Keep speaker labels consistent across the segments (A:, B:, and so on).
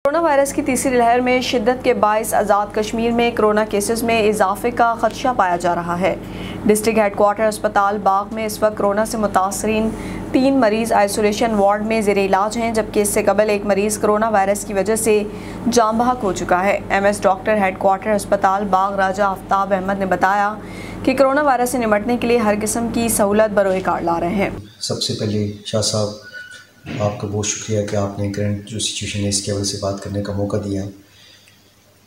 A: Corona virus کی تیسری لہر میں شدت کے باعث آزاد کشمیر میں کورونا کیسز میں اضافے کا خدشہ پایا جا رہا ہے۔ ڈسٹرکٹ ہیڈ کوارٹر اسپتال باغ میں اس وقت کورونا سے متاثرین 3 مریض آئسولیشن وارڈ میں زیر علاج ہیں، جبکہ اس سے قبل ایک مریض کورونا وائرس کی وجہ سے جاں بحق ہو چکا ہے۔ M S doctor headquarter اسپتال باغ راجہ آفتاب احمد نے بتایا کہ کورونا وائرس سے نمٹنے کے لیے ہر قسم کی سہولت بروئے کار لا رہے ہیں۔
B: سب سے پہلے شاہ صاحب آپ کا بہت شکریہ کہ آپ نے کرنٹ جو سچویشن ہے اس کے حوالے سے بات کرنے کا موقع دیا۔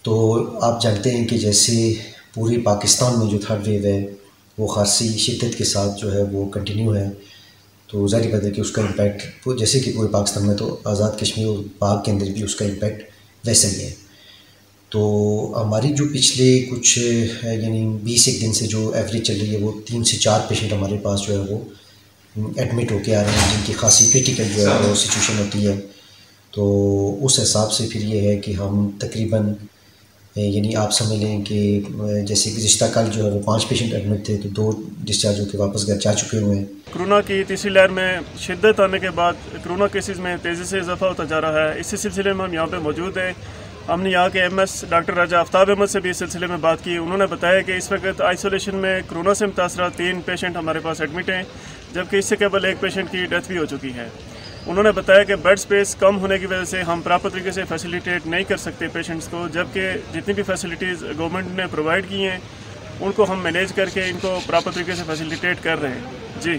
B: تو آپ جانتے ہیں کہ جیسے پوری پاکستان میں جو تھرڈ ویو ہے وہ خاصی شدت کے ساتھ جو ہے وہ کنٹینیو ہے، تو ظاہر بات ہے کہ اس کا امپیکٹ جیسے کہ پورے پاکستان میں تو آزاد کشمیر اور باغ کے اندر بھی اس کا امپیکٹ ویسا ہی ہے۔ تو ہماری جو پچھلے کچھ یعنی 20 دن سے جو ایوریج چل رہی ہے وہ 3 سے 4 پیشنٹ ہمارے پاس جو ہے وہ ایڈمٹ ہو کے آ رہے ہیں، جن کی خاصی کرٹیکل جو ہے وہ سچویشن ہوتی ہے۔ تو اس حساب سے پھر یہ ہے کہ ہم تقریباً یعنی آپ سمجھ لیں کہ جیسے گزشتہ کل جو ہے وہ 5 پیشنٹ ایڈمٹ تھے، تو 2 ڈسچارج ہو کے واپس گھر جا چکے ہوئے ہیں۔
C: کورونا کی تیسری لہر میں شدت آنے کے بعد کورونا کیسز میں تیزی سے اضافہ ہوتا جا رہا ہے۔ اسی سلسلے میں ہم یہاں پہ موجود ہیں۔ ہم نے یہاں کے ایم ایس ڈاکٹر راجہ آفتاب احمد سے بھی اس سلسلے میں بات کی۔ انہوں نے بتایا کہ اس وقت آئسولیشن میں کورونا سے متاثرہ 3 پیشنٹ ہمارے پاس ایڈمٹ ہیں، جبکہ اس سے قبل ایک پیشنٹ کی ڈیتھ بھی ہو چکی ہے۔ انہوں نے بتایا کہ بیڈ سپیس کم ہونے کی وجہ سے ہم پراپر طریقے سے فیسیلیٹیٹ نہیں کر سکتے پیشنٹس کو، جبکہ جتنی بھی فیسلٹیز گورنمنٹ نے پرووائڈ کی ہیں ان کو ہم مینیج کر کے ان کو پراپر طریقے سے فیسیلیٹیٹ کر رہے ہیں۔ جی